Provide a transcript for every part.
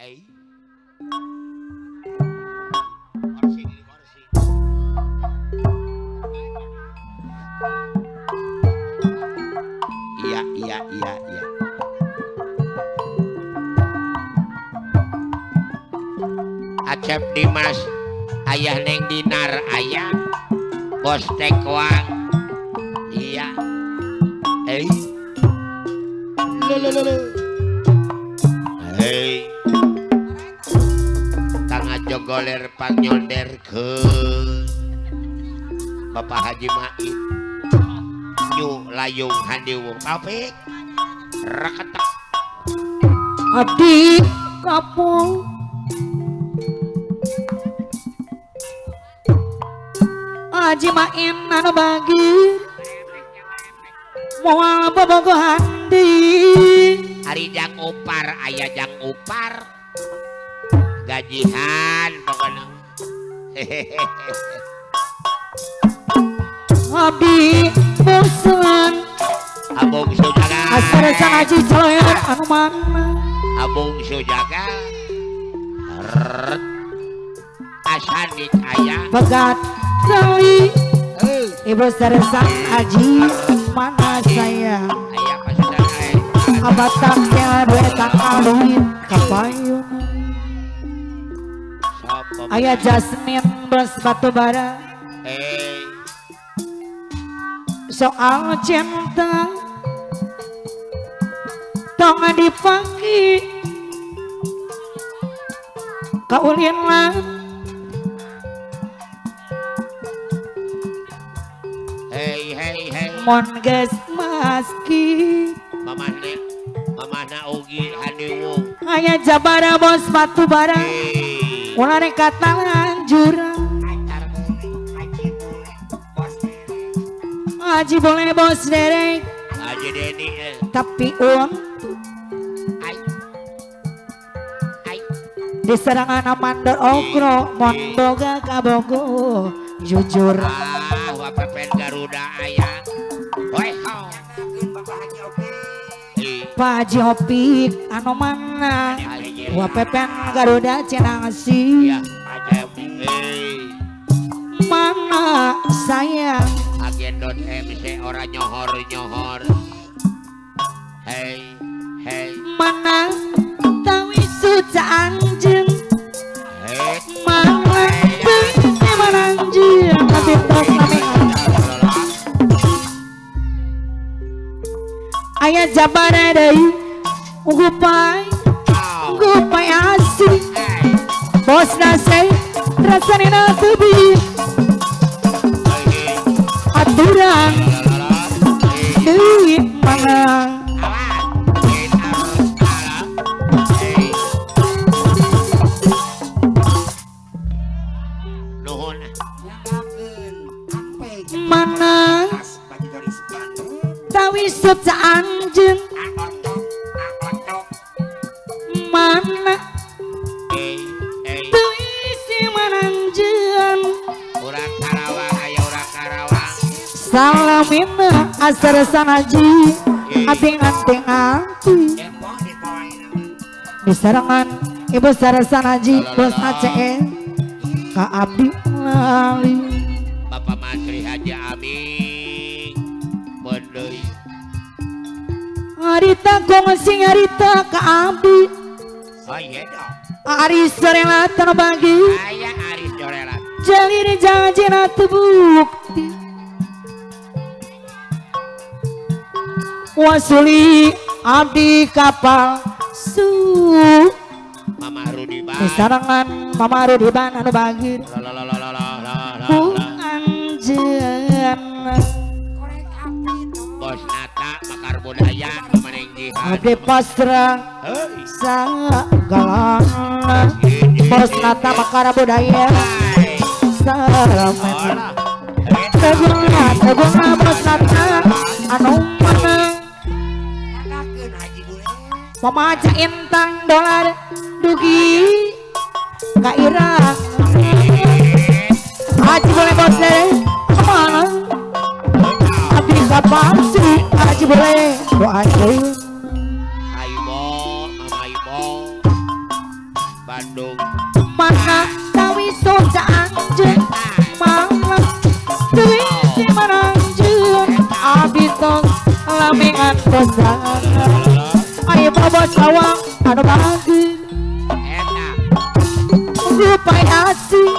Iya. Acep Dimas, ayah Neng Dinar, ayah Bos Tekwang. Iya. Hei. Kang Ajo Goler pangyonderkeun Bapak Haji Mait. Nyu layung handiwu Taufik. Raketek. Abdi kapung Haji Main anu bagi moal bobogohan di Hari jang upar aya jang upar gajihan pokoknya. Abdi bosan Abung Sujaga asarasan Haji Jaloer anu mana Abung Sujaga asanik aya pegat kali ibu sarasan Haji mana saya aya pasudan abatak yang duetan aluin kapayun aya Jasmine Bos Batubara soal cinta tong dipaki kaulin lah Hei mon geus maski mamahna ugi handiwu aya Jabara Bos Batubara ulah kata lanjuran Haji boleh bos derek Haji Deni tapi uang diserangan mandor okro mondoga kabogo jujur wapepen Garuda ayah Pak Haji Opik anu mana wapepen Garuda Cenangsi mana sayang Agendon MC orang nyohor Hei mana tawi suca anjen mana si mananjen tapi tos nami ayah Jabara deui gupai asih bos nasi rasanina teubi aturan deui mana mana tawi suca anjeun mana deui si mananjeun urang Karawang aya urang Karawang salamina asarasan Haji anting-anting diserangan ibu sarasan Haji Bos ACE ka abdi lali Bapak Menteri Haji Amin Bondoi harita kongsi harita ka abdi iya dong Aris Jorela tanu bagi aya Aris Jorela jalin janjina tebukti wasuli abdi kapal su Mama Rudiban disarangan Mama Rudiban anu bagi anjeun Bos Nata Makar Budaya Kemeneng Jihad abdi pasrah sagalana Bos Nata Makar Budaya salamet teguna Bos Nata anu mana pemaca intang dolar dugi ka Irak Haji boleh bos deh kemana abdi kapal sih Haji boleh doa aja Aibo Mama Aibo Bandung mana tawi soca anjeun mana deui si mananjeun abdi tos lamengan bosan aya bobot sawang anu bageun enak rupaya asih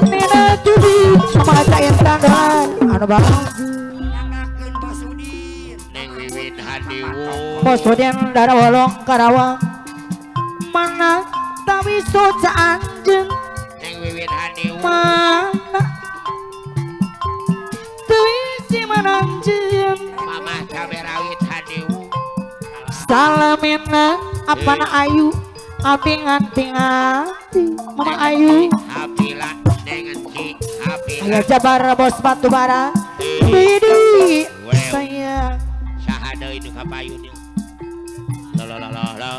nena tudi mata yang tanggalan anu bageun nyanggakeun Bos Udin Neng Wiwin Hadiwu Bos Udin darah wolong Karawang mana tawi soca anjeun Neng Wiwin Hadiwu mana deui si mananjeun Mamah Caberawit Hadiwu salamena apana ayu abdi nganti-nganti Mama Ayu Hapila Neng Enci Hapila aya Jabar bos batu bara Widi saya Sahada itu kapayun lo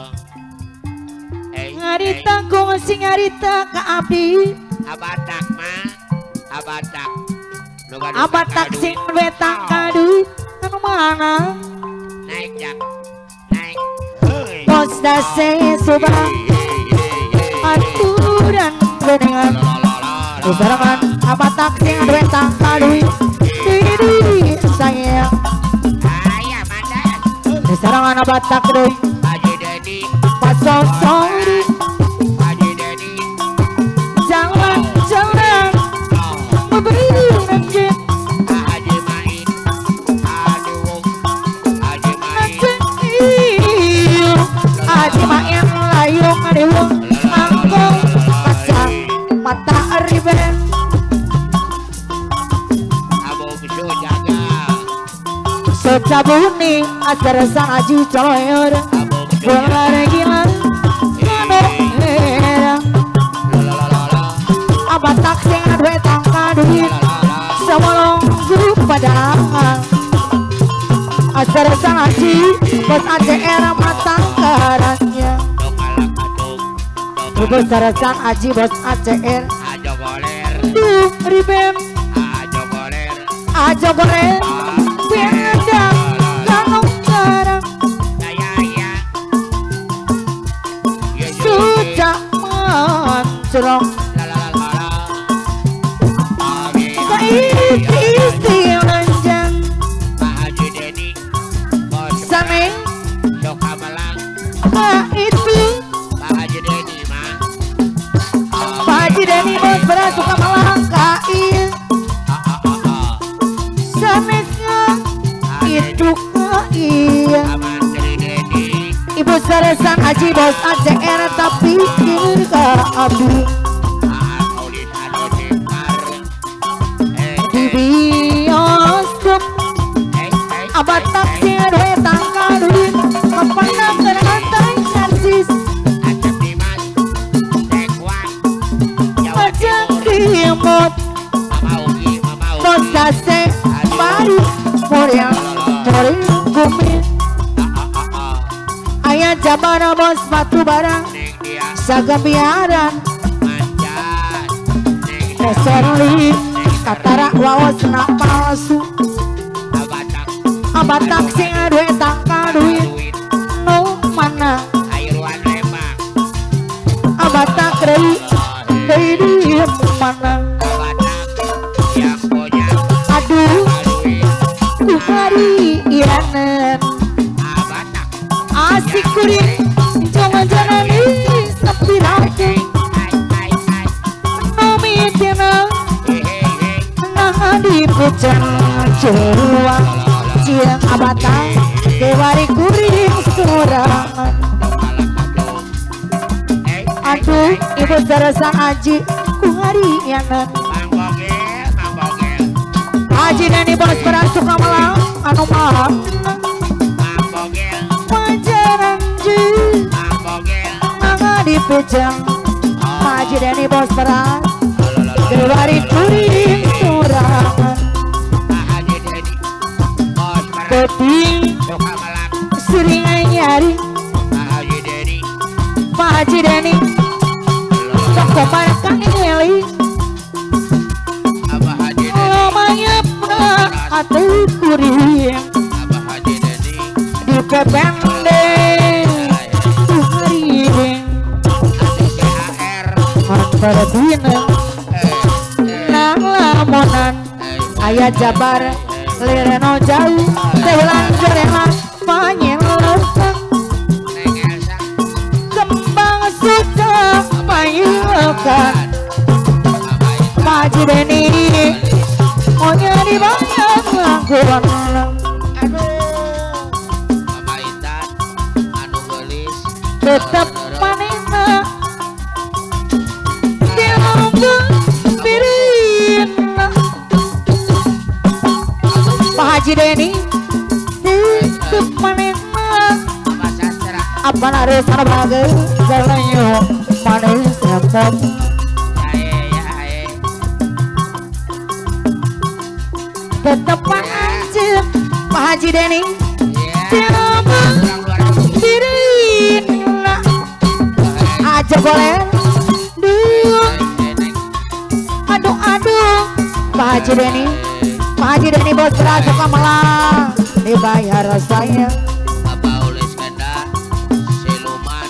ngarita kong si ngarita ka abdi abadak mah abadak abatak sing wetang kadu anu mana naik jak naik heuy bos dase subang aturan dengan disarangan abatak sing wetang kadu Widi saya aya mandan disarangan abatak deui Haji Dedi pasosori Haji Dedi jalan-jalan oh memberi nanjin Haji Main aduh Haji Main nanjin aji main layung adewung angkong kaca mata riben abang su jaga secabuni ajar sang aji coloyor abang su bola regilan kano era abatak sing adwe tangka duit sewolong grup padang ajar sang aji bos ACR matang karannya bos sang aji bos ACR ajo goler riben ajo goler aja goreng bendang kanong karang ya sudah mancrong isi ranjang Haji Dedi bos saneng Soka Malang itu Haji Dedi mah Pak Haji Deni bos beras suka melangkai sanesnya itu iya aman dari Dedi ibu saresan Haji bos ACR tapi kiri ke abdi Aulis anu dekar di bioskop abatak sing adwe tangka duit kepandang kerantai narsis Acep Dimas Dekwan Jawa aja Timur kimot Mama Ugi bos dase baru moriang mori bumi ayah jabara bos batu barang Neng dia sagabiaran manjat Neng meserli katara wawas na palsu abatak abatak sing adwe tangka duit duit no mana Airuan Lembang abatak rei di mana abatak yang punya aduh duit ku hari iranen abatak asik kuring jangan jangan sepi rake hai nomi tina hehehe nah di pucang ceruang ciang abatang kewari kuring sorangan aduh ibu sarasan aji ku hari yanan Mang Bogel aji nani bos beras suka malang anu malang Mang Bogel wajaran ji Mang Bogel nah di pucang aji nani bos beras kewari kuring sorangan Haji Dedi bos beras keting suka melak sering nyari Haji Dedi Pak Haji Deni sok kepada kang Eli Abah Haji Dedi lamanya pernah atuh kuring Abah Haji Dedi di kependeng kuring Perdina nang lamonan aya jabar lireno jauh teulang gerelan panyelan Neng Elsa kembang suca payukan Pak Haji Deni maunya dibayar langkuan Mama Intan anu gelis tetep manehna dilambung birina Pak Haji Deni tetep manehna Mama Sastra apa harus ada bagai jalannya manis repot ya tetep anjir Pak Haji Deni dilambung birina aja boleh aduh Pak Haji Deni bos beras suka malah dibayar saya Bapak Ulis Kenda siluman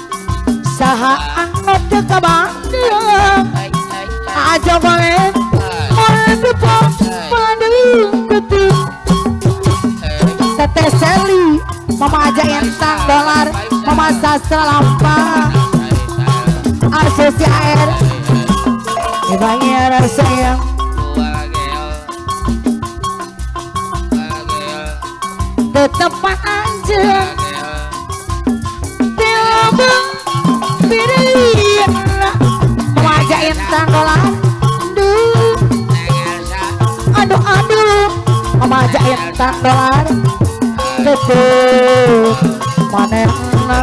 saha anu teu ka Bandung aja boleh depan Bandung kutu Teteh Seli Mama aja entang dolar Mama Sastra Lampa Asosiasi air dibayar sayang tetepan aja dilambung birina Mama aja entang dolar aduh Mama aja entang dolar tetep manehna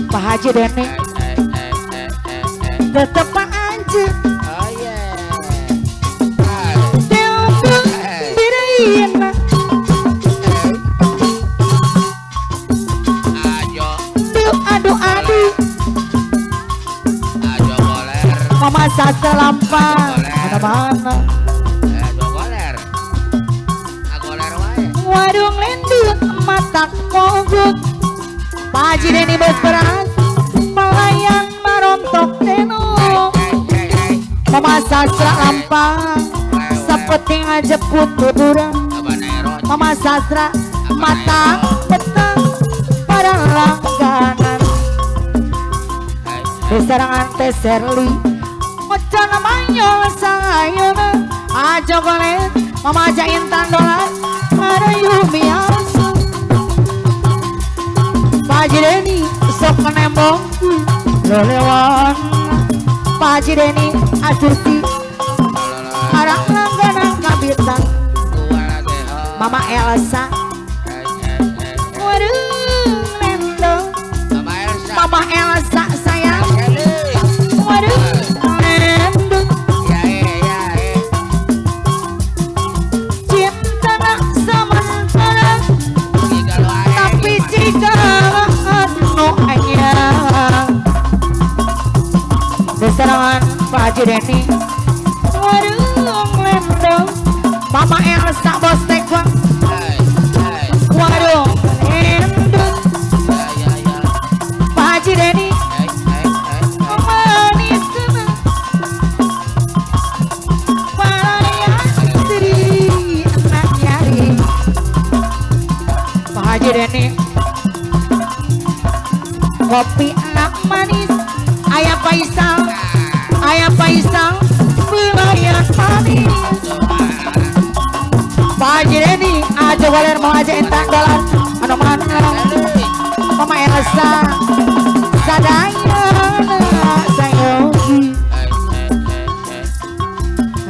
Pak Haji Deni tetep aja dilambung birina aduh Mama Sastra Lampa mana warung lendut mata kogut Pak Haji Deni bos beras pelayan marontok teno Mama Sastra Lampa seperti ngajeput tuduran Mama Sastra mata petang pada langganan besarangan Teh Serli mocan namanya sayona aja boleh Mama aja intan dolar marayu biasa Pak Haji Deni sok menembong lo lewat Pak Haji Deni asusi arah langganan kabitan Mama Elsa waduh lendo Mama Elsa sayang waduh lendo cinta nak sementara tapi jika anu ayah besarangan Pak Haji Deni waduh lendo Mama Elsa bos tekwan waduh lendo Pak Haji Deni manis kena palayan istri anak nyari Pak Haji Deni kopi anak manis ayam Faisal pelayan manis Pak Haji Deni aja galer mau aja entang dolar anu mana Mama Elsa sadayana sayogi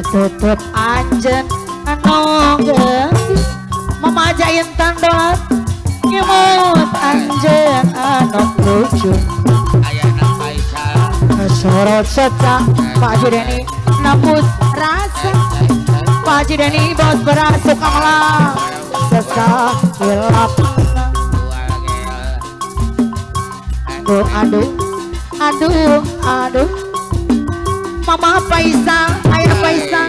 tutup anjen anu geus Mama aja entang dolar nyemut anjen anu lucu sorot seca Pak Haji Deni nembus rasa Pak Haji Deni bos beras suka malah sesah hilap aduh Mama Faisal ayah Faisal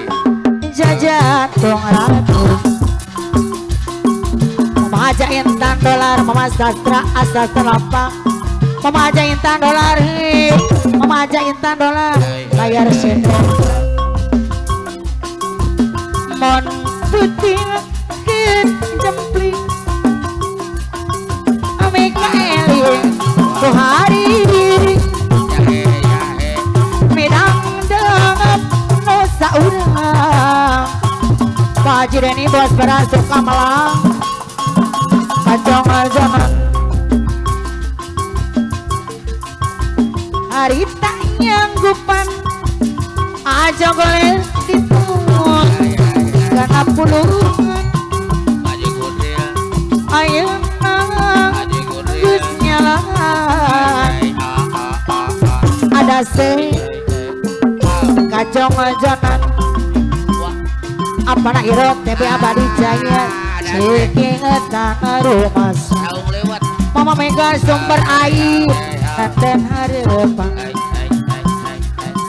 jajan dong ratu Mama aja intan dolar Mama Sastra asal terapa Mama aja intan dolar Mama aja Intan dolar bayar sendok mon putih kin jempling Amika Eli ku hari diri midang dengep no saurang Pak Haji Deni bos beras suka melang kacong jangan hari tak nyanggupan aja boleh dituang karena pulungan ayo nang gus nyalan ada se kacong jangan apa nak irot tapi abadi jaya ceking etang rumah Mama Mega sumber air dan harapan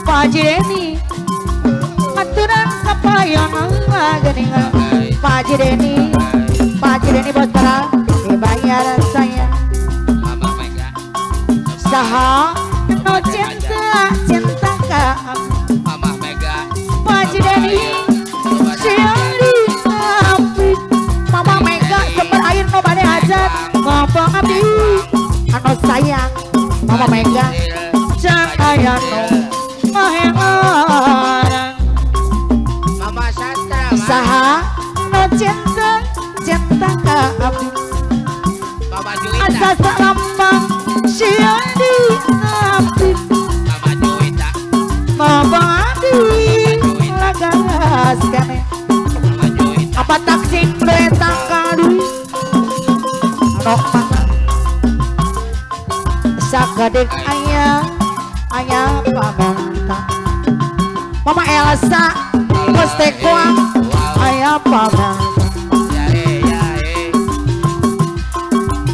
Pak Haji Deni aturan kapayan geningan Pak Haji Deni bos para dibayar saya saha no cinta ka Pak Haji Deni siari api Mama Mega sumber air no bade hajat ngomong abdi anu sayang Mama Mega cahaya no mahengarang Mama Sastra saha no cinta ka abdi Mama Juwita asa salambang siadi abdi Mama Juwita Mama abdi lagas kene Mama Juwita apa taksi kereta kadui nok mana sakadik ayah pamenta Mama Elsa mesti kuang ayah pamenta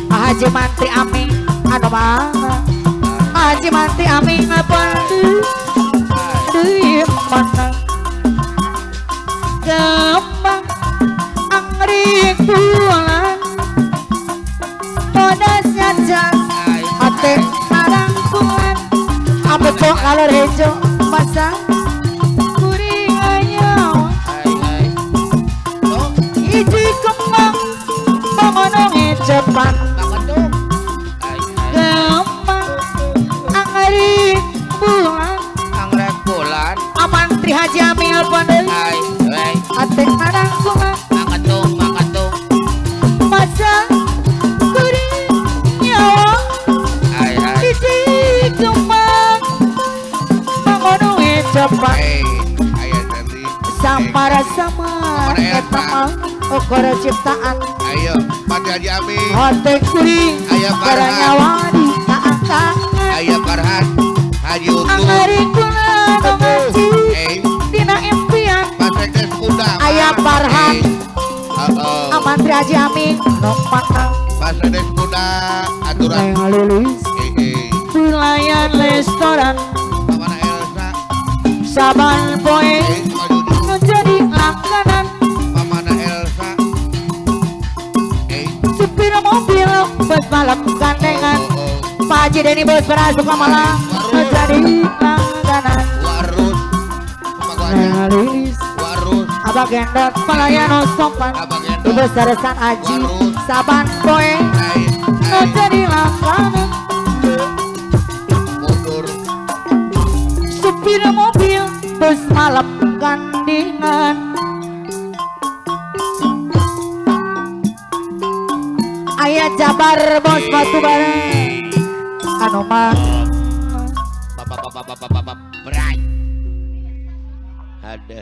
Haji Manti Amin anu mana Haji Manti Amin apa di mana kembang angrik bulan podasnya jas ate narangkulan apa cok kalau rejo pasang kuring ayaw iji kembang mengonongi cepat kembang angrik bulan Amantri Haji Amil pandai ate narangkulan masa kuring nyawa iji kembang mengonongi cepat sampara sama etama ukara ciptaan Ayo, Pak Haji Amin. hati kuring Ayo para Farhan. nyawa di keangkangan Ayo Farhan. Haji Utuh. anggaring kula ngaji dina impian Pak Sekdes Kuda. Ayah Farhan. Amantri Haji Amin nompana Pak Sekdes Kuda. Aturan. yang lilis pelayan restoran Mana Elsa. saban poe Maju jadi langganan Mana Elsa. supir mobil bus malam gandengan Pak Haji Deni bos beras suka malam jadi langganan Warus. yang lilis Warus. abah gendot pelayan sopan Abang Gendong. ibu seresan aji saban poe jadi langganan Mundur. supir mobil bus malam gandengan ayah Jabar bos batu bara anu mah Bapak berai ada